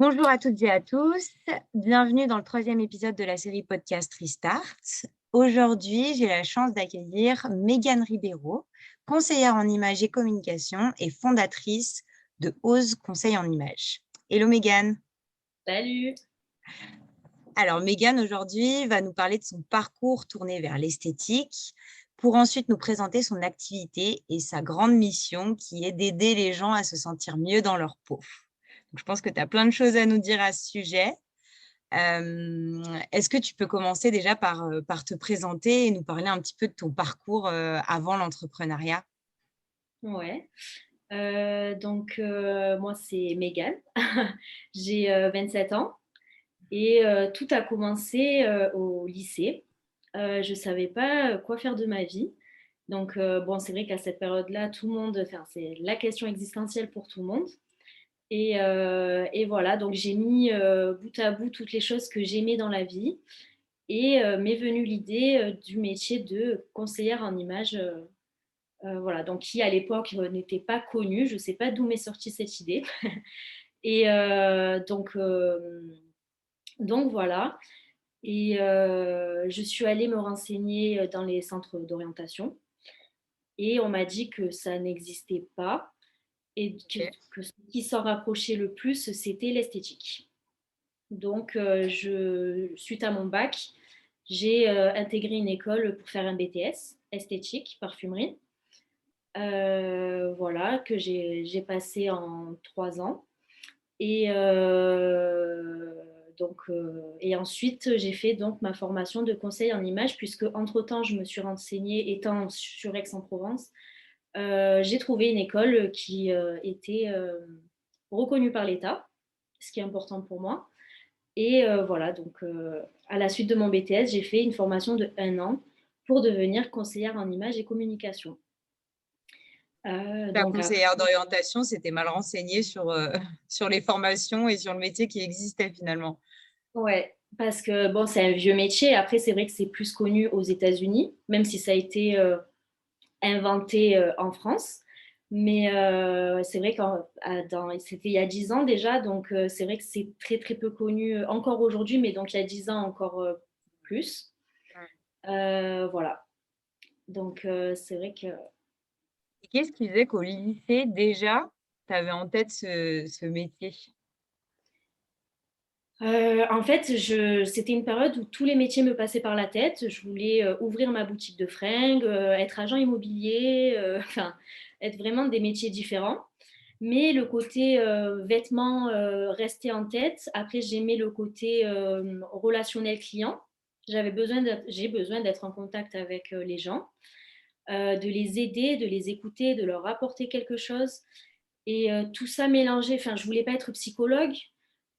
Bonjour à toutes et à tous, bienvenue dans le troisième épisode de la série podcast Restart. Aujourd'hui, j'ai la chance d'accueillir Mégane Ribeiro, conseillère en images et communication et fondatrice de Ose Conseil en images. Hello Mégane. Salut! Alors Mégane aujourd'hui va nous parler de son parcours tourné vers l'esthétique pour ensuite nous présenter son activité et sa grande mission qui est d'aider les gens à se sentir mieux dans leur peau. Donc, je pense que tu as plein de choses à nous dire à ce sujet. Est-ce que tu peux commencer déjà par te présenter et nous parler un petit peu de ton parcours avant l'entrepreneuriat? Ouais, moi, c'est Mégane. J'ai 27 ans et tout a commencé au lycée. Je ne savais pas quoi faire de ma vie. Donc, bon, c'est vrai qu'à cette période-là, tout le monde, enfin, c'est la question existentielle pour tout le monde. Et voilà, donc j'ai mis bout à bout toutes les choses que j'aimais dans la vie et m'est venue l'idée du métier de conseillère en images. Voilà, donc qui à l'époque n'était pas connu. Je ne sais pas d'où m'est sortie cette idée. Et donc voilà. Et je suis allée me renseigner dans les centres d'orientation. Et on m'a dit que ça n'existait pas et Ok. que ce qui s'en rapprochait le plus, c'était l'esthétique. Donc, suite à mon bac, j'ai intégré une école pour faire un BTS, esthétique, parfumerie. Voilà, que j'ai passé en 3 ans. Et, et ensuite, j'ai fait donc ma formation de conseil en images, puisque entre-temps, je me suis renseignée, étant sur Aix-en-Provence, j'ai trouvé une école qui était reconnue par l'État, ce qui est important pour moi. Et voilà, donc à la suite de mon BTS, j'ai fait une formation de 1 an pour devenir conseillère en images et communication. Ta Donc conseillère d'orientation s'était mal renseignée sur les formations et sur le métier qui existait finalement. Ouais, parce que bon, c'est un vieux métier. Après, c'est vrai que c'est plus connu aux États-Unis, même si ça a été inventé en France. Mais c'est vrai que c'était il y a 10 ans déjà, donc c'est vrai que c'est très très peu connu encore aujourd'hui, mais donc il y a 10 ans encore plus. Voilà. Donc c'est vrai que Et qu'est-ce qui faisait qu'au lycée, déjà, tu avais en tête ce métier? En fait, c'était une période où tous les métiers me passaient par la tête. Je voulais ouvrir ma boutique de fringues, être agent immobilier, enfin, être vraiment des métiers différents. Mais le côté vêtements restait en tête. Après, j'aimais le côté relationnel client. J'ai besoin d'être en contact avec les gens, de les aider, de les écouter, de leur apporter quelque chose. Et tout ça mélangé. Enfin, je voulais pas être psychologue.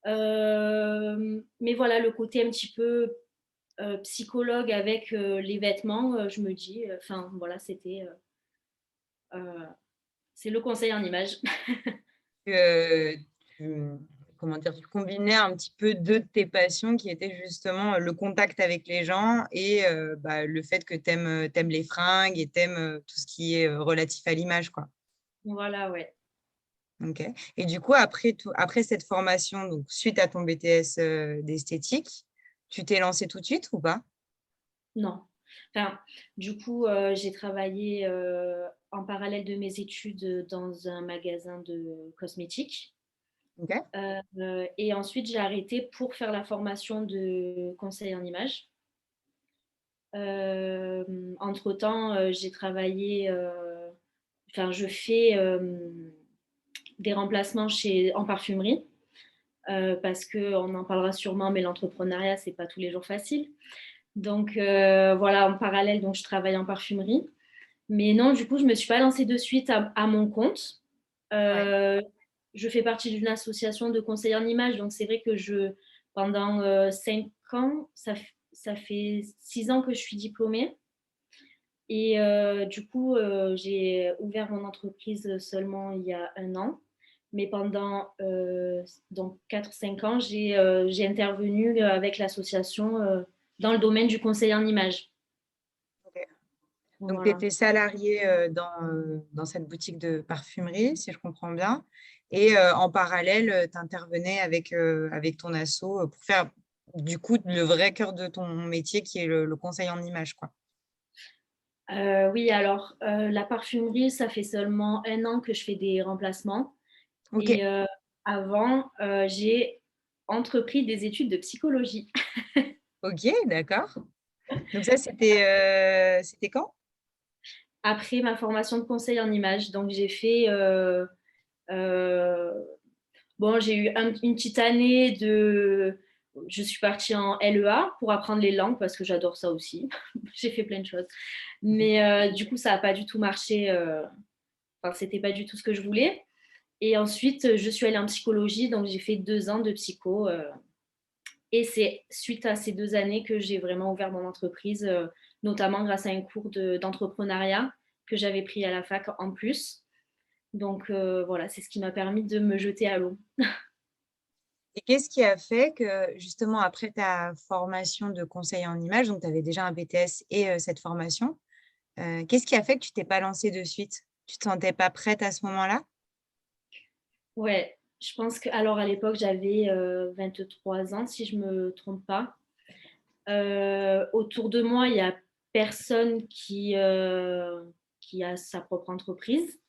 Mais voilà, le côté un petit peu psychologue avec les vêtements, je me dis, enfin voilà, euh, c'est le conseil en image. Que tu, comment dire, tu combinais un petit peu deux de tes passions qui étaient justement le contact avec les gens et le fait que tu aimes les fringues et tu aimes tout ce qui est relatif à l'image, quoi. Voilà, ouais. Ok. Et du coup, après cette formation, donc suite à ton BTS d'esthétique, tu t'es lancée tout de suite ou pas? Non. Enfin, du coup, j'ai travaillé en parallèle de mes études dans un magasin de cosmétiques. Ok. Et ensuite, j'ai arrêté pour faire la formation de conseil en images. Entre-temps, j'ai travaillé, enfin, je fais des remplacements en parfumerie parce qu'on en parlera sûrement, mais l'entrepreneuriat, c'est pas tous les jours facile. Donc voilà, en parallèle, donc, je travaille en parfumerie. Mais non, du coup, je ne me suis pas lancée de suite à mon compte. Ouais. Euh, je fais partie d'une association de conseillers en images, donc c'est vrai que pendant 5 ans, ça fait 6 ans que je suis diplômée. Et du coup, j'ai ouvert mon entreprise seulement il y a 1 an. Mais pendant donc 4-5 ans, j'ai intervenu avec l'association dans le domaine du conseil en images. Ok. Donc, tu Voilà. étais salariée dans cette boutique de parfumerie, si je comprends bien. Et en parallèle, tu intervenais avec ton asso pour faire du coup le vrai cœur de ton métier qui est le conseil en image, quoi. Oui, alors la parfumerie, ça fait seulement 1 an que je fais des remplacements. Ok, Et avant, j'ai entrepris des études de psychologie. ok, d'accord. Donc ça, c'était quand? Après ma formation de conseil en images. Donc j'ai fait, euh, bon, j'ai eu une petite année de, je suis partie en LEA pour apprendre les langues parce que j'adore ça aussi. J'ai fait plein de choses. Mais du coup, ça n'a pas du tout marché. Enfin, c'était pas du tout ce que je voulais. Et ensuite, je suis allée en psychologie, donc j'ai fait 2 ans de psycho. Et c'est suite à ces 2 années que j'ai vraiment ouvert mon entreprise, notamment grâce à un cours d'entrepreneuriat que j'avais pris à la fac en plus. Donc voilà, c'est ce qui m'a permis de me jeter à l'eau. Et qu'est-ce qui a fait que, justement, après ta formation de conseil en image, donc tu avais déjà un BTS et cette formation, qu'est-ce qui a fait que tu t'es pas lancée de suite? Tu te sentais pas prête à ce moment-là? Ouais, je pense que alors à l'époque j'avais 23 ans si je me trompe pas. Autour de moi il y a personne qui a sa propre entreprise.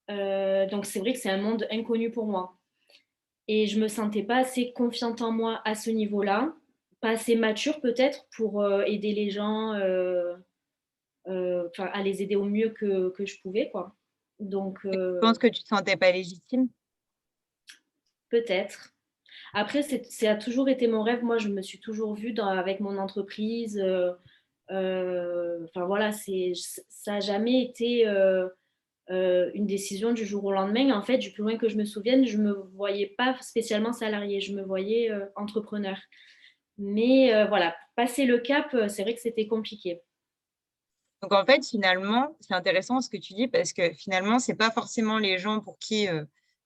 Donc c'est vrai que c'est un monde inconnu pour moi. Et je me sentais pas assez confiante en moi à ce niveau-là, pas assez mature peut-être pour aider les gens, à les aider au mieux que je pouvais, quoi. Donc Tu penses que tu te sentais pas légitime? peut-être. Après, ça a toujours été mon rêve. Moi, je me suis toujours vue avec mon entreprise. Enfin voilà, ça n'a jamais été une décision du jour au lendemain. En fait, du plus loin que je me souvienne, je ne me voyais pas spécialement salariée, je me voyais entrepreneur. Mais voilà, passer le cap, c'est vrai que c'était compliqué. Donc, en fait, finalement, c'est intéressant ce que tu dis parce que finalement, c'est pas forcément les gens pour qui,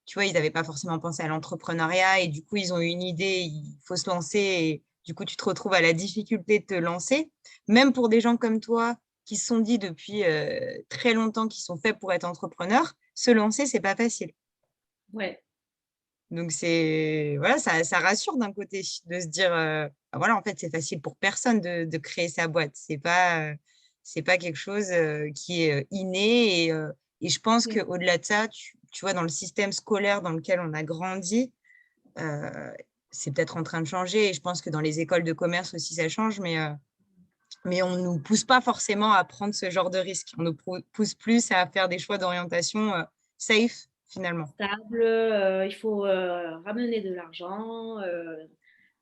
tu vois, ils n'avaient pas forcément pensé à l'entrepreneuriat et du coup, ils ont eu une idée, il faut se lancer et du coup, tu te retrouves à la difficulté de te lancer. Même pour des gens comme toi qui se sont dit depuis très longtemps qu'ils sont faits pour être entrepreneurs, se lancer, c'est pas facile. Ouais, Donc, voilà, ça rassure d'un côté de se dire, bah voilà, en fait, c'est facile pour personne de créer sa boîte. C'est pas quelque chose qui est inné. Et je pense ouais, qu'au-delà de ça, tu vois, dans le système scolaire dans lequel on a grandi, euh, c'est peut-être en train de changer. Et je pense que dans les écoles de commerce aussi, ça change. Mais on ne nous pousse pas forcément à prendre ce genre de risque. On nous pousse plus à faire des choix d'orientation safe, finalement. stable, il faut ramener de l'argent,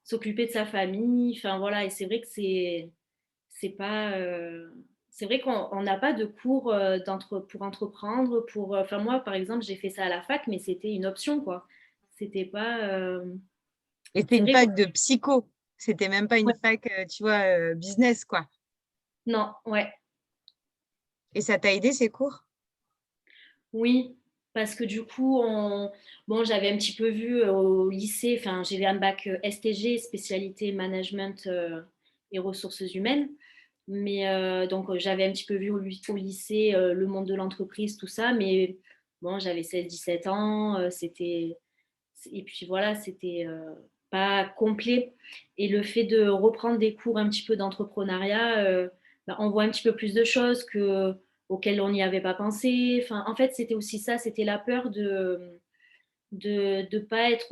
s'occuper de sa famille. Enfin voilà, et c'est vrai que c'est pas. C'est vrai qu'on n'a pas de cours pour entreprendre. Enfin, moi, par exemple, j'ai fait ça à la fac, mais c'était une option, quoi. C'était pas. Et c'était C'est une vrai qu'on. fac de psycho. C'était même pas une Ouais. fac, tu vois, business, quoi. Non, ouais. Et ça t'a aidé, ces cours? Oui, parce que du coup, bon, j'avais un petit peu vu au lycée, enfin, j'avais un bac STG, spécialité management et ressources humaines. Mais donc, j'avais un petit peu vu au lycée le monde de l'entreprise, tout ça. Mais bon, j'avais 16 17 ans, et puis voilà, c'était pas complet. Et le fait de reprendre des cours un petit peu d'entrepreneuriat, bah, on voit un petit peu plus de choses auxquelles on n'y avait pas pensé. Enfin, en fait, c'était aussi ça, c'était la peur de pas être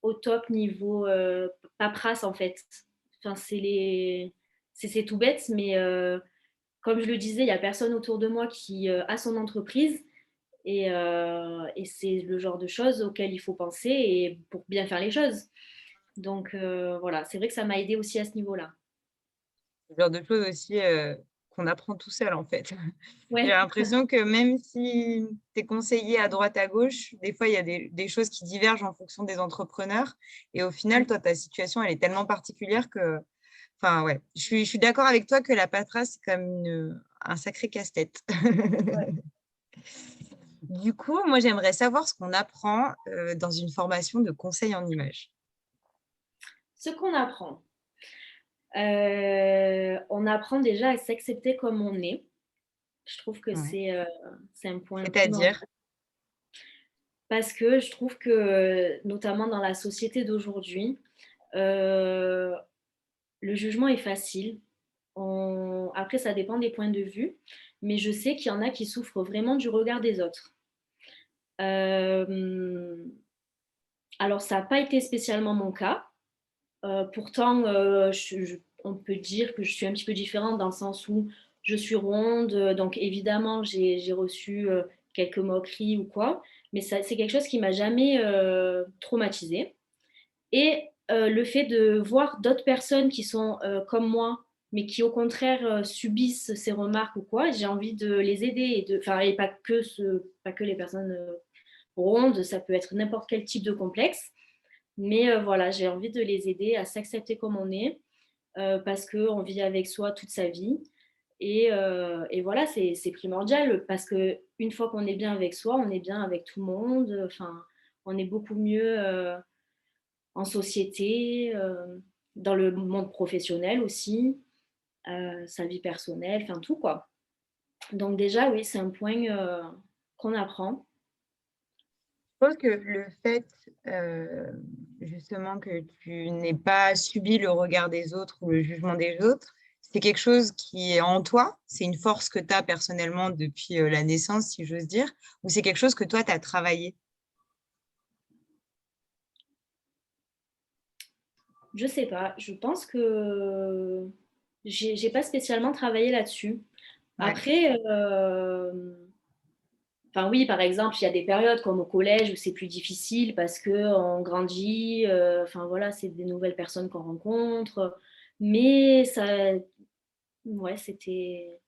au top niveau paperasse, en fait. Enfin, c'est tout bête, mais comme je le disais, il n'y a personne autour de moi qui a son entreprise. Et c'est le genre de choses auxquelles il faut penser et pour bien faire les choses. Donc voilà, c'est vrai que ça m'a aidé aussi à ce niveau-là. Ce genre de choses aussi qu'on apprend tout seul, en fait. J'ai Ouais, l'impression que même si tu es conseillé à droite, à gauche, des fois, il y a des choses qui divergent en fonction des entrepreneurs. Et au final, toi, ta situation, elle est tellement particulière que, enfin, ouais, je suis d'accord avec toi que la paperasse, c'est comme un sacré casse-tête. ouais. Du coup, moi, j'aimerais savoir ce qu'on apprend dans une formation de conseil en images. Ce qu'on apprend. On apprend déjà à s'accepter comme on est. Je trouve que Ouais. c'est un point primordial C'est-à-dire? parce que je trouve que, notamment dans la société d'aujourd'hui, heu, le jugement est facile. Après, ça dépend des points de vue, mais je sais qu'il y en a qui souffrent vraiment du regard des autres. Hem, alors ça n'a pas été spécialement mon cas. Pourtant, on peut dire que je suis un petit peu différente dans le sens où je suis ronde, donc évidemment, j'ai reçu quelques moqueries ou quoi, mais c'est quelque chose qui m'a jamais traumatisée. Et le fait de voir d'autres personnes qui sont comme moi, mais qui au contraire subissent ces remarques ou quoi, j'ai envie de les aider enfin, et pas que les personnes rondes, ça peut être n'importe quel type de complexe. Mais voilà, j'ai envie de les aider à s'accepter comme on est, parce qu'on vit avec soi toute sa vie. Et voilà, c'est primordial, parce qu'une fois qu'on est bien avec soi, on est bien avec tout le monde. Enfin, on est beaucoup mieux en société, dans le monde professionnel aussi, sa vie personnelle, enfin tout quoi. Donc déjà, oui, c'est un point qu'on apprend. Je pense que le fait, justement, que tu n'aies pas subi le regard des autres ou le jugement des autres, c'est quelque chose qui est en toi? C'est une force que tu as personnellement depuis, la naissance, si j'ose dire? Ou c'est quelque chose que toi, tu as travaillé? Je sais pas, je pense que j'ai pas spécialement travaillé là-dessus. Ouais. Après, enfin oui, par exemple, il y a des périodes comme au collège où c'est plus difficile parce qu'on grandit, enfin voilà, c'est des nouvelles personnes qu'on rencontre. Mais ça, ouais, c'était.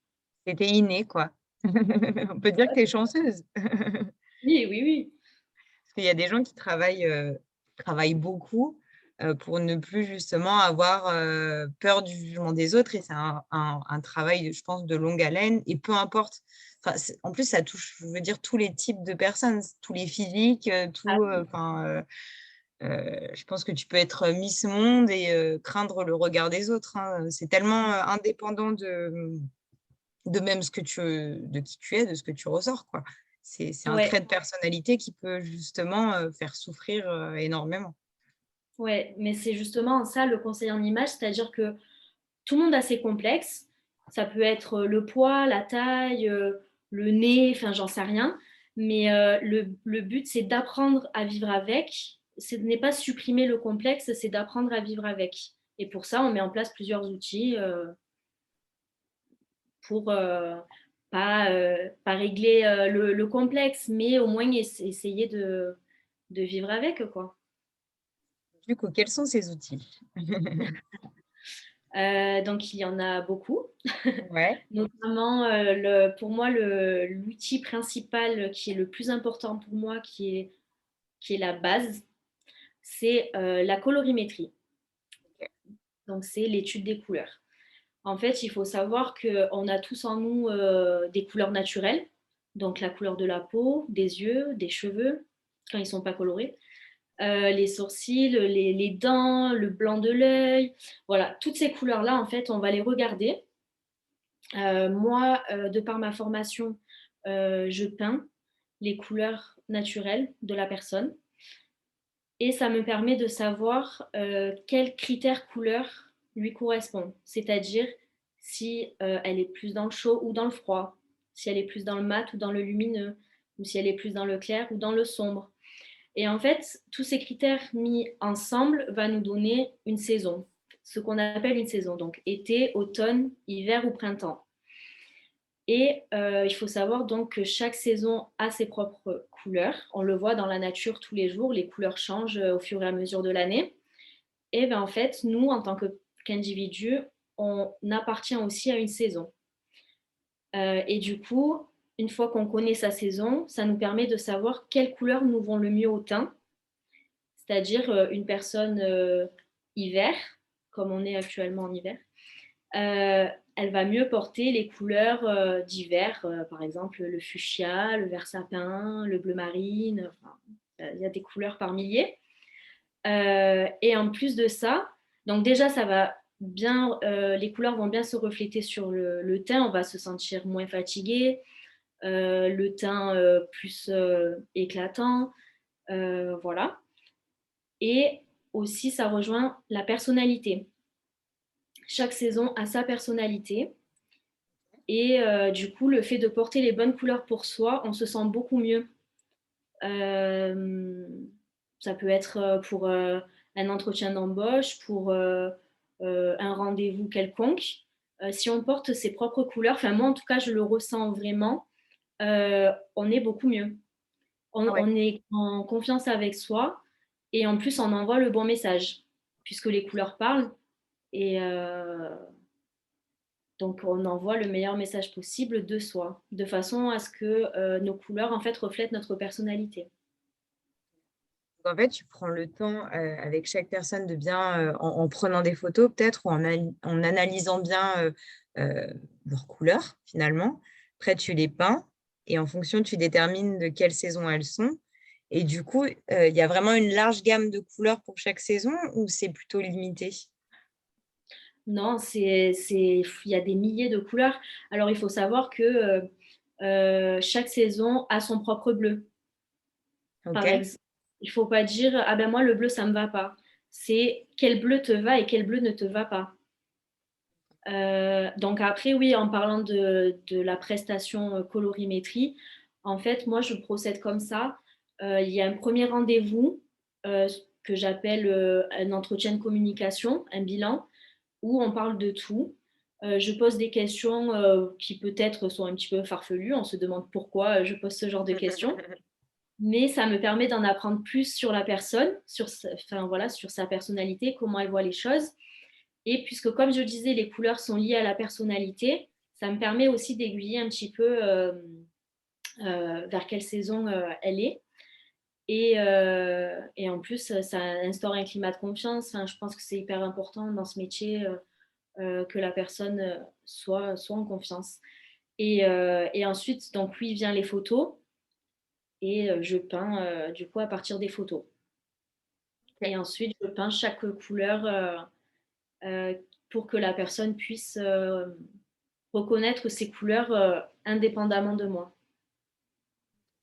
C'était inné, quoi. On peut dire que tu es chanceuse. Oui, oui, oui. Parce qu'il y a des gens qui travaillent beaucoup, pour ne plus justement avoir, peur du jugement des autres et c'est un travail, je pense, de longue haleine et peu importe enfin, en plus, ça touche, je veux dire, tous les types de personnes, tous les physiques, Ah tout, oui, je pense que tu peux être Miss Monde et craindre le regard des autres, hein. C'est tellement, indépendant de même de qui tu es, de ce que tu ressors, quoi. C'est un ouais, trait de personnalité qui peut justement, faire souffrir, énormément. ouais. Mais c'est justement ça le conseil en image, c'est-à-dire que tout le monde a ses complexes. Ça peut être le poids, la taille, le nez, enfin, j'en sais rien. Mais le but, c'est d'apprendre à vivre avec. Ce n'est pas supprimer le complexe, c'est d'apprendre à vivre avec. Et pour ça, on met en place plusieurs outils pour pas régler le complexe, mais au moins essayer de vivre avec, quoi. Du coup, quels sont ces outils? Donc, il y en a beaucoup. Ouais, Notamment, pour moi, l'outil principal qui est le plus important pour moi, qui est la base, c'est la colorimétrie. OK. Donc, c'est l'étude des couleurs. En fait, il faut savoir qu'on a tous en nous des couleurs naturelles, donc la couleur de la peau, des yeux, des cheveux, quand ils ne sont pas colorés, les sourcils, les dents, le blanc de l'œil. Voilà, toutes ces couleurs-là, en fait, on va les regarder. Moi, de par ma formation, je peins les couleurs naturelles de la personne et ça me permet de savoir quels critères couleurs lui correspondent. C'est-à-dire si elle est plus dans le chaud ou dans le froid, si elle est plus dans le mat ou dans le lumineux, ou si elle est plus dans le clair ou dans le sombre. Et en fait, tous ces critères mis ensemble va nous donner une saison, ce qu'on appelle une saison, donc été, automne, hiver ou printemps. Et il faut savoir donc que chaque saison a ses propres couleurs. On le voit dans la nature tous les jours, les couleurs changent au fur et à mesure de l'année. Et ben en fait, nous, en tant qu'individus, on appartient aussi à une saison. Et du coup, une fois qu'on connaît sa saison, ça nous permet de savoir quelles couleurs nous vont le mieux au teint. C'est-à-dire une personne hiver, comme on est actuellement en hiver, euh, elle va mieux porter les couleurs d'hiver, par exemple le fuchsia, le vert sapin, le bleu marine. Enfin, il y a des couleurs par milliers. Et en plus de ça, donc déjà, ça va les couleurs vont bien se refléter sur le teint, on va se sentir moins fatigué, le teint plus éclatant, voilà. Et aussi, ça rejoint la personnalité. Chaque saison a sa personnalité. Et du coup, le fait de porter les bonnes couleurs pour soi, on se sent beaucoup mieux. Euh, Ça peut être pour un entretien d'embauche, pour un rendez-vous quelconque. Si on porte ses propres couleurs, enfin moi en tout cas, je le ressens vraiment, on est beaucoup mieux. Ah ouais. On est en confiance avec soi et en plus on envoie le bon message puisque les couleurs parlent et donc on envoie le meilleur message possible de soi de façon à ce que nos couleurs en fait reflètent notre personnalité. Donc, en fait, tu prends le temps avec chaque personne de bien, en prenant des photos peut-être, ou en analysant bien leurs couleurs finalement. Après, tu les peins et en fonction, tu détermines de quelle saison elles sont. Et du coup, il y a vraiment une large gamme de couleurs pour chaque saison ou c'est plutôt limité? Non, il y a des milliers de couleurs. Alors il faut savoir que chaque saison a son propre bleu. Ok. Par exemple, il ne faut pas dire ah ben moi le bleu ça me va pas. C'est quel bleu te va et quel bleu ne te va pas. Donc après, oui, en parlant de la prestation colorimétrie, en fait, moi, je procède comme ça. Il y a un premier rendez-vous que j'appelle un entretien de communication, un bilan, où on parle de tout. Je pose des questions qui peut-être sont un petit peu farfelues. On se demande pourquoi je pose ce genre de questions. Mais ça me permet d'en apprendre plus sur la personne, enfin, voilà, sur sa personnalité, comment elle voit les choses. Et puisque, comme je disais, les couleurs sont liées à la personnalité, ça me permet aussi d'aiguiller un petit peu vers quelle saison elle est. Et en plus, ça instaure un climat de confiance. Enfin, je pense que c'est hyper important dans ce métier que la personne soit en confiance. Et ensuite, donc oui, vient les photos et je peins du coup à partir des photos. Ok. Et ensuite, je peins chaque couleur euh, pour que la personne puisse reconnaître ses couleurs indépendamment de moi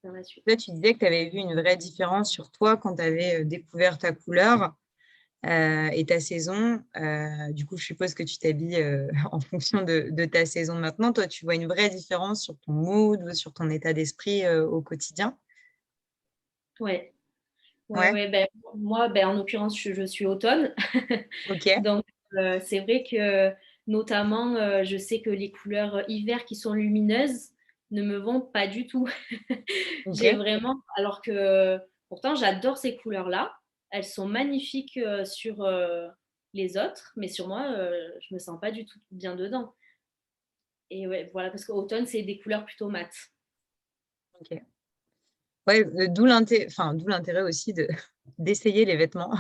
par la suite. Là, tu disais que tu avais vu une vraie différence sur toi quand tu avais découvert ta couleur et ta saison. Du coup, je suppose que tu t'habilles en fonction de ta saison maintenant. Toi, tu vois une vraie différence sur ton mood ou sur ton état d'esprit au quotidien? Ouais, ouais, Ouais, ouais. Ben, moi, ben, en l'occurrence, je suis automne. ok, Donc, c'est vrai que notamment, je sais que les couleurs hiver qui sont lumineuses ne me vont pas du tout. J'ai ok. vraiment, alors que pourtant, j'adore ces couleurs-là. Elles sont magnifiques sur les autres, mais sur moi, je me sens pas du tout bien dedans. Et ouais, voilà, parce qu'automne, c'est des couleurs plutôt mates. Ok. Ouais, d'où l'intérêt aussi d'essayer les vêtements.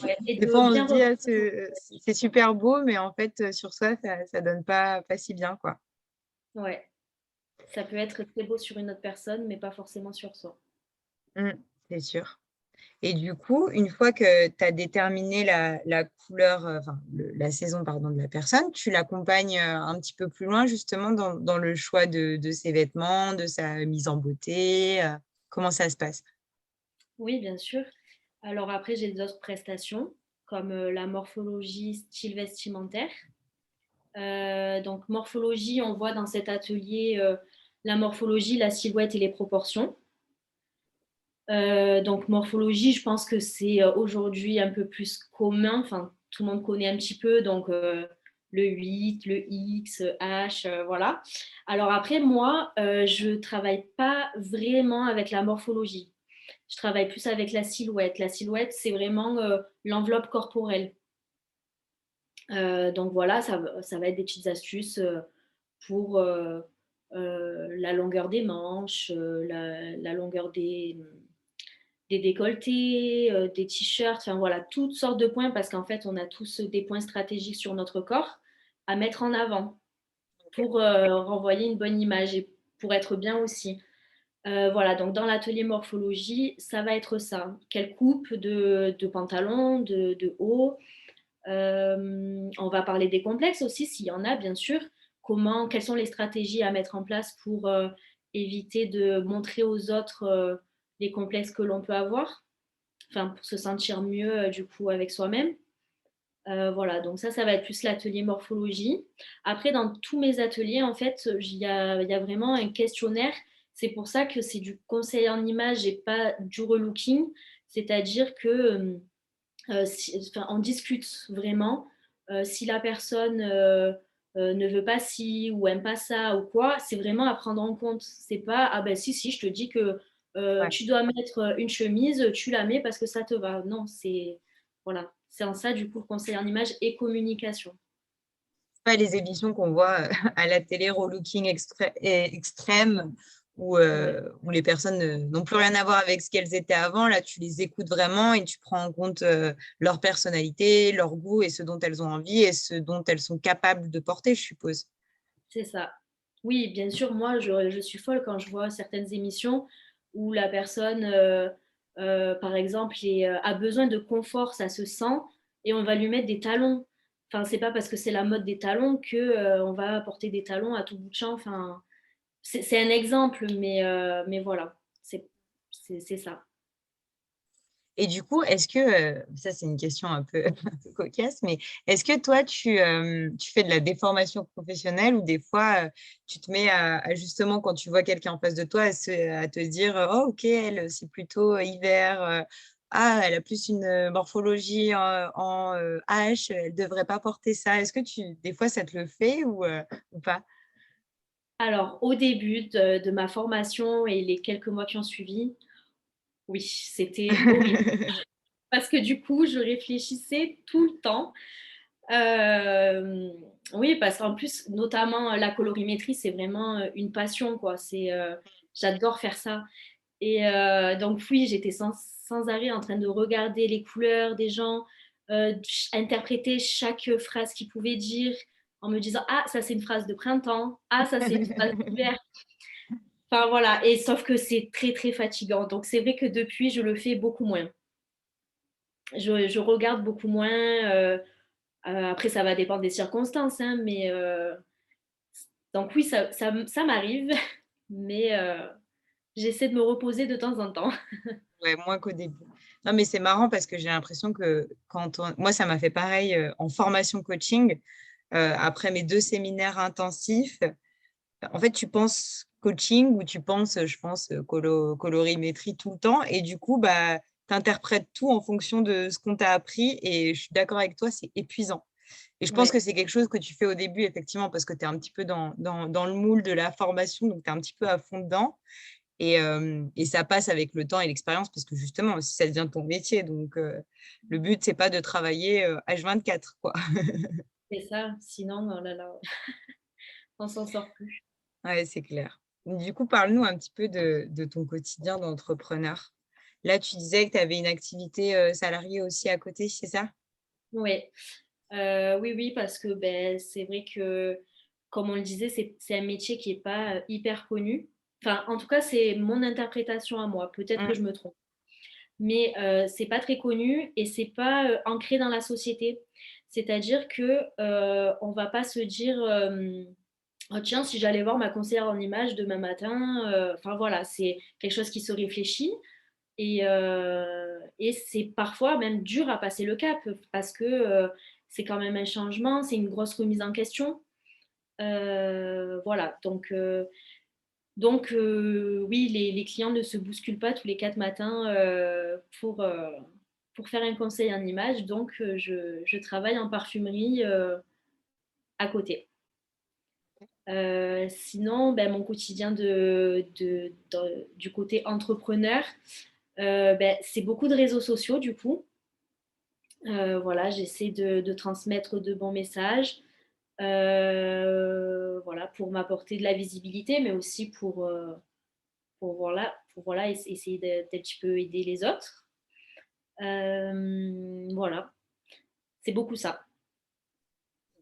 Ouais, et Des de fois, on se bien dit, ah, regarder. c'est super beau, mais en fait, sur soi, ça donne pas si bien, quoi. Ouais, ça peut être très beau sur une autre personne, mais pas forcément sur soi. Mm, c'est sûr. Et du coup, une fois que tu as déterminé la couleur, enfin, la saison, pardon, de la personne, tu l'accompagnes un petit peu plus loin, justement, dans le choix de ses vêtements, de sa mise en beauté. Comment ça se passe? Oui, bien sûr. Alors après, j'ai d'autres prestations, comme la morphologie style vestimentaire. Donc, morphologie, on voit dans cet atelier la morphologie, la silhouette et les proportions. Donc, morphologie, je pense que c'est aujourd'hui un peu plus commun. Enfin, tout le monde connaît un petit peu. Donc, le 8, le X, H, voilà. Alors après, moi, je ne travaille pas vraiment avec la morphologie. Je travaille plus avec la silhouette. La silhouette, c'est vraiment l'enveloppe corporelle. Donc voilà, ça va être des petites astuces pour la longueur des manches, la longueur des décolletés, des t-shirts, enfin voilà, toutes sortes de points parce qu'en fait, on a tous des points stratégiques sur notre corps à mettre en avant pour renvoyer une bonne image et pour être bien aussi. Voilà, donc dans l'atelier morphologie, ça va être ça. Quelle coupe de pantalon, de haut, On va parler des complexes aussi, s'il y en a, bien sûr. Quelles sont les stratégies à mettre en place pour éviter de montrer aux autres les complexes que l'on peut avoir, enfin, pour se sentir mieux du coup avec soi-même. Voilà, donc ça va être plus l'atelier morphologie. Après, dans tous mes ateliers, en fait, il y a vraiment un questionnaire. C'est pour ça que c'est du conseil en image et pas du relooking. C'est-à-dire que on discute vraiment. Si la personne ne veut pas ci ou aime pas ça ou quoi, c'est vraiment à prendre en compte. C'est pas, ah ben si, je te dis que Ouais. tu dois mettre une chemise, tu la mets parce que ça te va. Non, voilà. C'est en ça, du coup, conseil en image et communication. Pas les émissions qu'on voit à la télé, relooking extrême, Ouais. où les personnes n'ont plus rien à voir avec ce qu'elles étaient avant. Là, tu les écoutes vraiment et tu prends en compte leur personnalité, leur goût et ce dont elles ont envie et ce dont elles sont capables de porter, je suppose. C'est ça. Oui, bien sûr, moi, je suis folle quand je vois certaines émissions où la personne, par exemple, a besoin de confort, ça se sent, et on va lui mettre des talons. Enfin, c'est pas parce que c'est la mode des talons que on va porter des talons à tout bout de champ. Enfin, c'est un exemple, mais voilà, c'est ça. Et du coup, est-ce que, ça c'est une question un peu, un peu cocasse, mais est-ce que toi, tu fais de la déformation professionnelle ou des fois, tu te mets justement, quand tu vois quelqu'un en face de toi, à te dire, oh ok, elle, c'est plutôt hiver, ah, elle a plus une morphologie en H, elle devrait pas porter ça. Est-ce que des fois, ça te le fait ou pas? Alors, au début de ma formation et les quelques mois qui ont suivi, oui, c'était horrible. Parce que du coup, je réfléchissais tout le temps. Euh, oui, parce qu'en plus, notamment la colorimétrie, c'est vraiment une passion, quoi. J'adore faire ça. Et donc oui, j'étais sans arrêt en train de regarder les couleurs des gens, interpréter chaque phrase qu'ils pouvaient dire, en me disant ah ça c'est une phrase de printemps, ah ça c'est une phrase d'hiver. Enfin voilà. Et sauf que c'est très très fatigant. Donc c'est vrai que depuis, je le fais beaucoup moins. Je regarde beaucoup moins. Après, ça va dépendre des circonstances, hein, mais donc oui, ça m'arrive, mais j'essaie de me reposer de temps en temps. Ouais, moins qu'au début. Non, mais c'est marrant parce que j'ai l'impression que moi, ça m'a fait pareil en formation coaching. Après mes 2 séminaires intensifs, en fait, tu penses coaching ou tu penses, je pense, colorimétrie tout le temps. Et du coup, bah, tu interprètes tout en fonction de ce qu'on t'a appris. Et je suis d'accord avec toi, c'est épuisant. Et je pense que Ouais, c'est quelque chose que tu fais au début, effectivement, parce que tu es un petit peu dans le moule de la formation, donc tu es un petit peu à fond dedans. Et ça passe avec le temps et l'expérience parce que justement, si ça devient ton métier. Donc, le but, c'est pas de travailler H24, quoi. c'est ça. Sinon, oh là là, on s'en sort plus. Ouais, c'est clair. Du coup, parle-nous un petit peu de ton quotidien d'entrepreneur. Là, tu disais que tu avais une activité salariée aussi à côté, c'est ça? Ouais. Oui, parce que ben, c'est vrai que, comme on le disait, c'est un métier qui n'est pas hyper connu. Enfin, en tout cas, c'est mon interprétation à moi. Peut-être que Mm. je me trompe. Mais c'est pas très connu et c'est pas ancré dans la société. C'est-à-dire que on va pas se dire oh, tiens, si j'allais voir ma conseillère en image demain matin, enfin voilà, c'est quelque chose qui se réfléchit et c'est parfois même dur à passer le cap parce que c'est quand même un changement, c'est une grosse remise en question. Voilà, donc oui, les clients ne se bousculent pas tous les 4 matins pour faire un conseil en image. Donc, je travaille en parfumerie à côté. Sinon, ben, mon quotidien du côté entrepreneur, ben, c'est beaucoup de réseaux sociaux du coup. Voilà, j'essaie de transmettre de bons messages. Voilà, pour m'apporter de la visibilité, mais aussi pour essayer d'un petit peu aider les autres. Voilà, c'est beaucoup ça.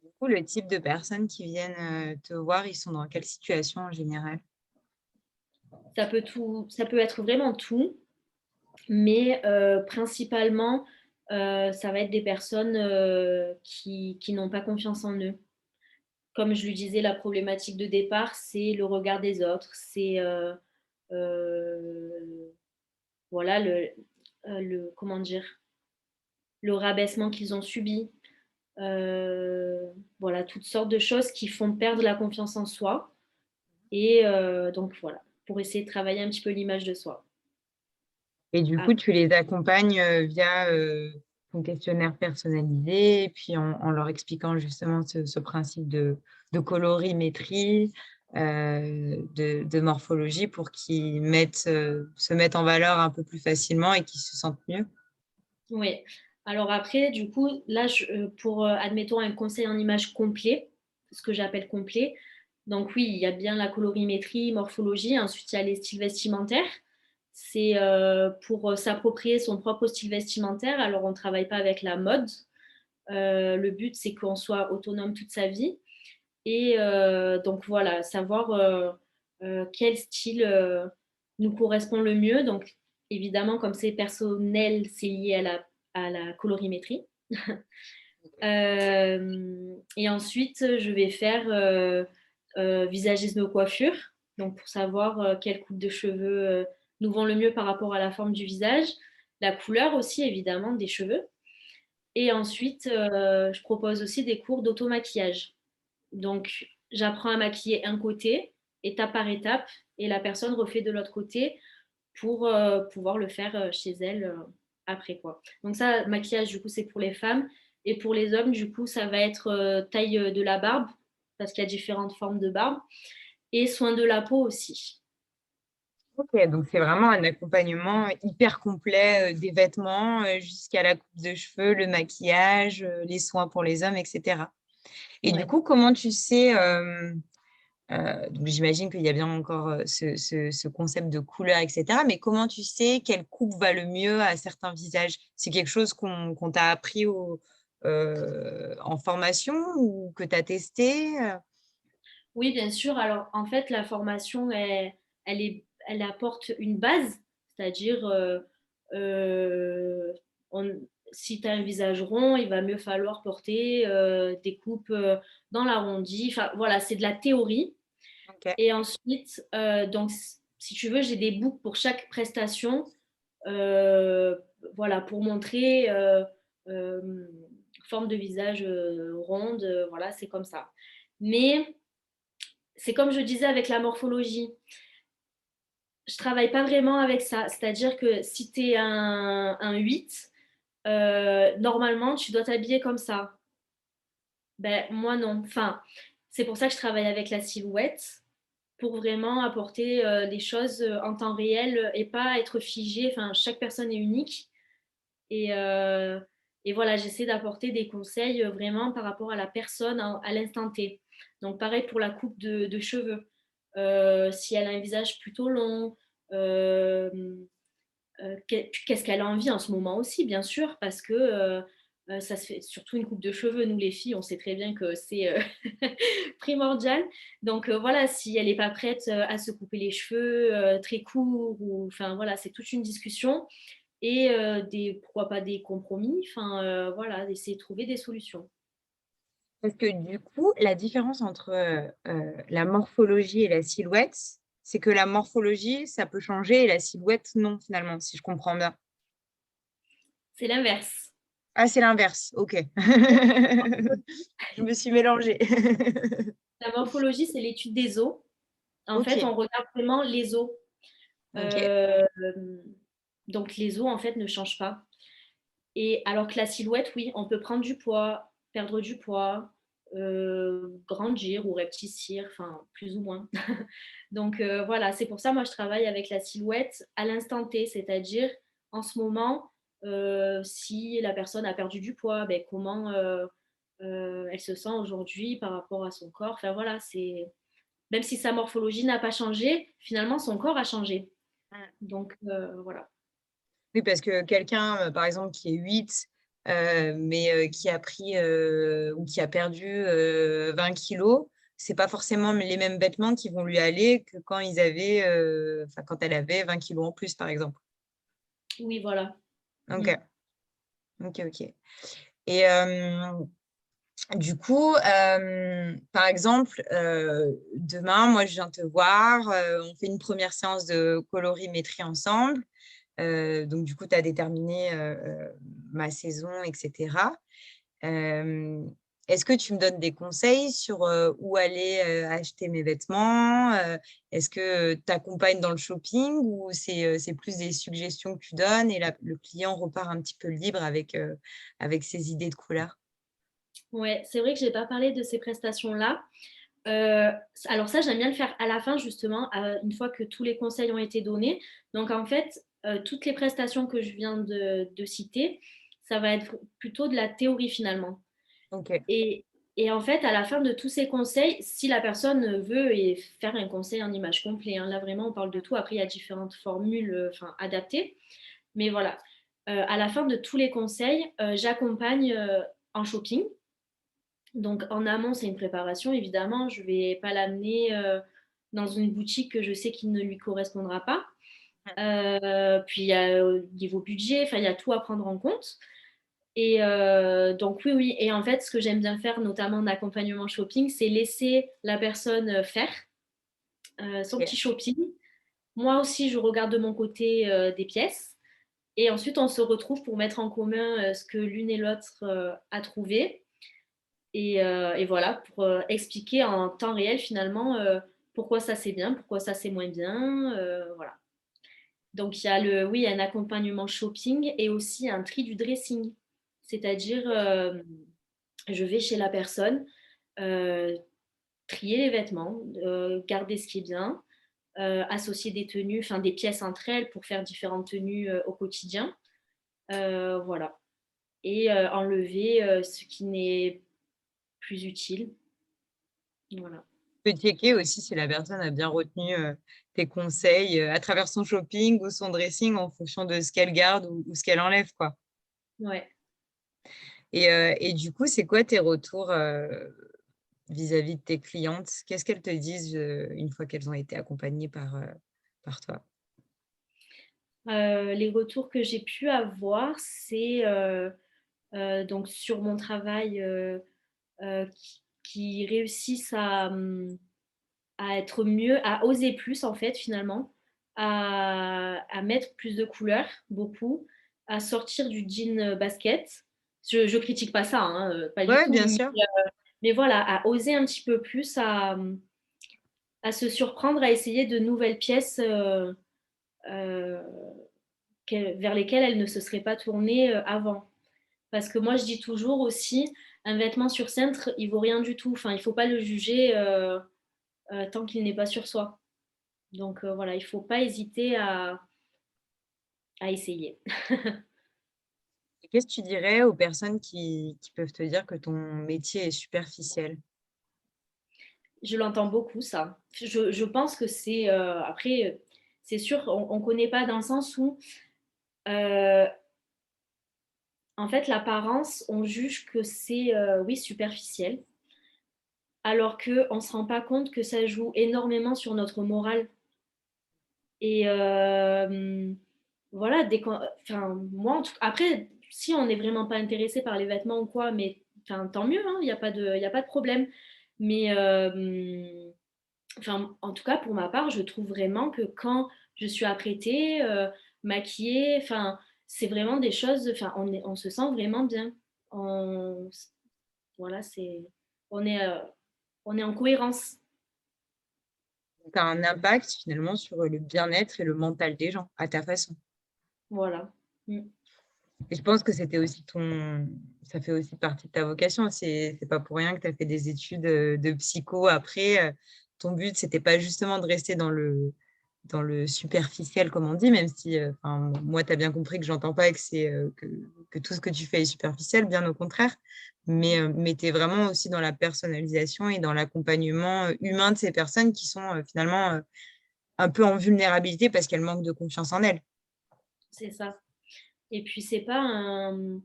Du coup, le type de personnes qui viennent te voir, ils sont dans quelle situation en général? Ça peut être vraiment tout, mais principalement Ça va être des personnes qui n'ont pas confiance en eux. Comme je lui disais, la problématique de départ, c'est le regard des autres, c'est voilà comment dire, le rabaissement qu'ils ont subi, voilà, toutes sortes de choses qui font perdre la confiance en soi. Et donc voilà, pour essayer de travailler un petit peu l'image de soi. Et du coup, Après, tu les accompagnes via ton questionnaire personnalisé, et puis en leur expliquant justement ce principe de colorimétrie, de morphologie pour qu'ils se mettent en valeur un peu plus facilement et qu'ils se sentent mieux. oui. Alors après, du coup, là, pour, admettons, un conseil en image complet, ce que j'appelle complet, donc oui, il y a bien la colorimétrie, morphologie, ensuite il y a les styles vestimentaires. C'est pour s'approprier son propre style vestimentaire. Alors, on ne travaille pas avec la mode. Le but, c'est qu'on soit autonome toute sa vie. Et donc voilà, savoir quel style nous correspond le mieux. Donc évidemment, comme c'est personnel, c'est lié à la colorimétrie. Et ensuite, je vais faire visagisme coiffure, donc pour savoir quelle coupe de cheveux nous vont le mieux par rapport à la forme du visage, la couleur aussi évidemment des cheveux. Et ensuite, je propose aussi des cours d'auto-maquillage. Donc, j'apprends à maquiller un côté, étape par étape, et la personne refait de l'autre côté pour pouvoir le faire chez elle après quoi. Donc ça, maquillage, du coup, c'est pour les femmes. Et pour les hommes, du coup, ça va être taille de la barbe, parce qu'il y a différentes formes de barbe, et soin de la peau aussi. Ok, donc c'est vraiment un accompagnement hyper complet des vêtements jusqu'à la coupe de cheveux, le maquillage, les soins pour les hommes, etc. Et du Ouais. coup, comment tu sais, donc j'imagine qu'il y a bien encore ce concept de couleur, etc. Mais comment tu sais quelle coupe va le mieux à certains visages? C'est quelque chose qu'on t'a appris en formation ou que tu as testé? Oui, bien sûr. Alors, en fait, la formation, elle apporte une base, c'est-à-dire, euh, on- si tu as un visage rond, il va mieux falloir porter des coupes dans l'arrondi. Enfin, voilà, c'est de la théorie. Ok. Et ensuite, donc, si tu veux, j'ai des books pour chaque prestation, euh, voilà, pour montrer euh, forme de visage ronde, voilà, c'est comme ça. Mais c'est comme je disais avec la morphologie. Je travaille pas vraiment avec ça. C'est-à-dire que si tu es un 8, normalement, tu dois t'habiller comme ça. Ben, moi, non. Enfin, c'est pour ça que je travaille avec la silhouette, pour vraiment apporter les choses en temps réel et pas être figé. Enfin, chaque personne est unique. Et, euh, et voilà, j'essaie d'apporter des conseils vraiment par rapport à la personne à l'instant T. Donc, pareil pour la coupe de cheveux. Si elle a un visage plutôt long, euh, qu'est-ce qu'elle a envie en ce moment aussi, bien sûr, parce que ça se fait surtout une coupe de cheveux. Nous, les filles, on sait très bien que c'est primordial. Donc voilà, si elle n'est pas prête à se couper les cheveux très courts, ou enfin voilà, c'est toute une discussion et pourquoi pas des compromis. Enfin voilà, essayer de trouver des solutions. Parce que du coup, la différence entre la morphologie et la silhouette, c'est que la morphologie, ça peut changer et la silhouette, non, finalement, si je comprends bien. C'est l'inverse. Ah, c'est l'inverse, ok. Je me suis mélangée. La morphologie, c'est l'étude des os. En Ok, fait, on regarde vraiment les os. ok. Euh, donc les os, en fait, ne changent pas. Et alors que la silhouette, oui, on peut prendre du poids, perdre du poids, grandir ou rétrécir, enfin, plus ou moins. Donc voilà, c'est pour ça, moi, je travaille avec la silhouette à l'instant T, c'est-à-dire en ce moment, si la personne a perdu du poids, ben, comment elle se sent aujourd'hui par rapport à son corps. Enfin voilà, c'est même si sa morphologie n'a pas changé, finalement, son corps a changé. Donc voilà. Oui, parce que quelqu'un, par exemple, qui est 8, mais qui a pris ou qui a perdu 20 kilos, c'est pas forcément les mêmes vêtements qui vont lui aller que quand quand elle avait 20 kilos en plus, par exemple. Oui, voilà. Ok. Mm. OK, OK. Et du coup, par exemple, demain, moi, je viens te voir, on fait une première séance de colorimétrie ensemble. Donc du coup, tu as déterminé, ma saison et cetera. Hem, Est-ce que tu me donnes des conseils sur, où aller, acheter mes vêtements? Est-ce que tu accompagnes dans le shopping ou c'est plus des suggestions que tu donnes et la le client repart un petit peu libre avec ses idées de couleurs? Ouais, c'est vrai que j'ai pas parlé de ces prestations-là. Heu, alors ça, j'aime bien le faire à la fin justement, une fois que tous les conseils ont été donnés. Donc en fait, toutes les prestations que je viens de citer, ça va être plutôt de la théorie finalement. OK, Et en fait, à la fin de tous ces conseils, si la personne veut et faire un conseil en image complet, hein, là vraiment on parle de tout. Après, il y a différentes formules, enfin adaptées. Mais voilà, à la fin de tous les conseils, j'accompagne, en shopping. Donc en amont, c'est une préparation évidemment. Je ne vais pas l'amener, dans une boutique que je sais qu'il ne lui correspondra pas. Puis il y a, niveau budget, enfin il y a tout à prendre en compte. Et donc oui, oui. Et en fait, ce que j'aime bien faire, notamment en accompagnement shopping, c'est laisser la personne, faire, son OK. petit shopping. Moi aussi, je regarde de mon côté, des pièces. Et ensuite, on se retrouve pour mettre en commun, ce que l'une et l'autre, a trouvé. Et voilà, pour expliquer en temps réel finalement, pourquoi ça c'est bien, pourquoi ça c'est moins bien. Voilà. Donc il y a oui, un accompagnement shopping et aussi un tri du dressing. C'est-à-dire, je vais chez la personne, euh, trier les vêtements, garder ce qui est bien, associer des tenues, enfin des pièces entre elles pour faire différentes tenues, au quotidien. Voilà. Et enlever, ce qui n'est plus utile. Voilà. Tu peux checker aussi si la personne a bien retenu, tes conseils, à travers son shopping ou son dressing en fonction de ce qu'elle garde ou ce qu'elle enlève, quoi. Ouais. Et du coup, c'est quoi tes retours, vis-à-vis de tes clientes? Qu'est-ce qu'elles te disent, une fois qu'elles ont été accompagnées par toi? Les retours que j'ai pu avoir, c'est donc sur mon travail, qui réussissent à être mieux, à oser plus en fait finalement, à mettre plus de couleurs, beaucoup, à sortir du jean, basket. Je critique pas ça, hein, pas du Ouais, tout, bien sûr. mais voilà, à oser un petit peu plus, à se surprendre, à essayer de nouvelles pièces, euh, vers lesquelles elles ne se seraient pas tournées, avant. Parce que moi, je dis toujours aussi, un vêtement sur cintre, il vaut rien du tout. Enfin, il faut pas le juger, tant qu'il n'est pas sur soi. Donc voilà, il faut pas hésiter à essayer. Et qu'est-ce que tu dirais aux personnes qui peuvent te dire que ton métier est superficiel? Je l'entends beaucoup, ça. Je pense que c'est... après, c'est sûr, on ne connaît pas dans le sens où, euh, en fait, l'apparence, on juge que c'est, oui, superficiel, alors qu'on ne se rend pas compte que ça joue énormément sur notre morale. Et voilà, enfin, moi, après, si on n'est vraiment pas intéressé par les vêtements ou quoi, mais enfin, tant mieux, hein, il y a pas de problème. Mais enfin, en tout cas, pour ma part, je trouve vraiment que quand je suis apprêtée, maquillée, enfin, c'est vraiment des choses, enfin, on se sent vraiment bien. On, voilà, on est, euh, on est en cohérence. Tu as un impact finalement sur, le bien-être et le mental des gens, à ta façon. Voilà. Mm. Et je pense que ça fait aussi partie de ta vocation. C'est pas pour rien que tu as fait des études, de psycho après, ton but, c'était pas justement de rester dans le superficiel comme on dit, même si, enfin, moi, tu as bien compris que j'entends pas que que tout ce que tu fais est superficiel, bien au contraire. Mais tu es vraiment aussi dans la personnalisation et dans l'accompagnement, humain de ces personnes qui sont, finalement, un peu en vulnérabilité parce qu'elles manquent de confiance en elles. C'est ça. Et puis, c'est pas un.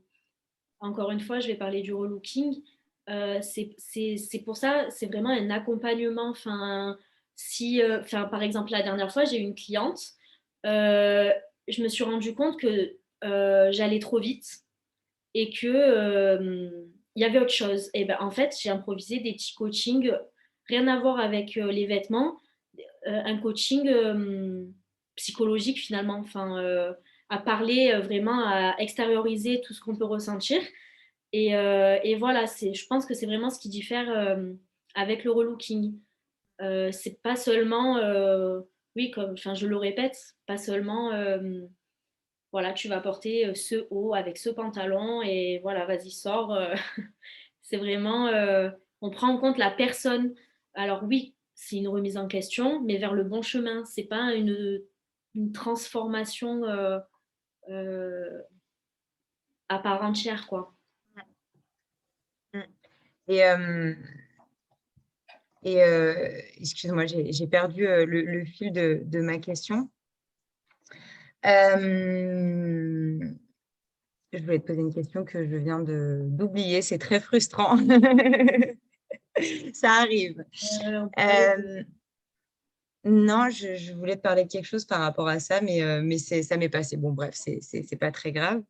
Encore une fois, je vais parler du relooking. C'est pour ça, c'est vraiment un accompagnement. Enfin, si, enfin, par exemple, la dernière fois, j'ai eu une cliente. euh, je me suis rendu compte que j'allais trop vite. et que il y avait autre chose. Et ben en fait, j'ai improvisé des petits coachings, rien à voir avec les vêtements, un coaching psychologique finalement, enfin à parler vraiment, à extérioriser tout ce qu'on peut ressentir. Et voilà, je pense que c'est vraiment ce qui diffère avec le relooking. C'est pas seulement, oui, comme, enfin, je le répète, pas seulement, voilà, tu vas porter ce haut avec ce pantalon et voilà, vas-y, sors. C'est vraiment, on prend en compte la personne. Alors oui, c'est une remise en question, mais vers le bon chemin. C'est pas une transformation euh, à part entière, quoi. Mm. Et, excuse-moi, j'ai perdu le fil de ma question. Euh, je voulais te poser une question que je viens d'oublier. C'est très frustrant. Ça arrive. On parlait de... Euh, non, je voulais te parler de quelque chose par rapport à ça, mais ça m'est passé. Bon, bref, c'est pas très grave.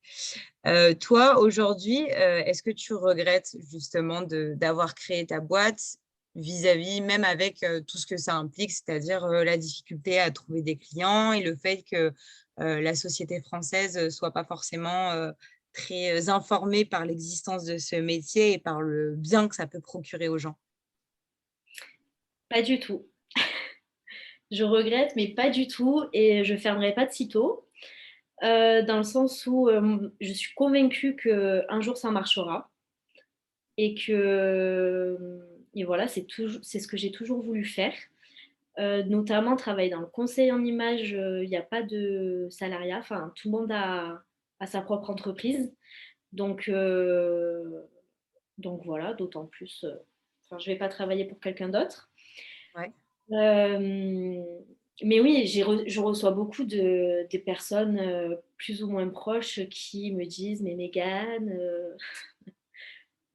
Toi, aujourd'hui, est-ce que tu regrettes justement d'avoir créé ta boîte vis-à-vis, même avec tout ce que ça implique, c'est-à-dire la difficulté à trouver des clients et le fait que la société française soit pas forcément très informée par l'existence de ce métier et par le bien que ça peut procurer aux gens? Pas du tout. Je regrette, mais pas du tout. Et je fermerai pas de sitôt. Dans le sens où je suis convaincue qu'un jour ça marchera. Et et voilà, c'est ce que j'ai toujours voulu faire. Notamment travailler dans le conseil en image, il n'y a pas de salariat, enfin tout le monde a sa propre entreprise. Donc, euh, donc voilà, d'autant plus, enfin, je ne vais pas travailler pour quelqu'un d'autre. Ouais. Euh, mais oui, je reçois beaucoup de personnes plus ou moins proches qui me disent, mais Mégane,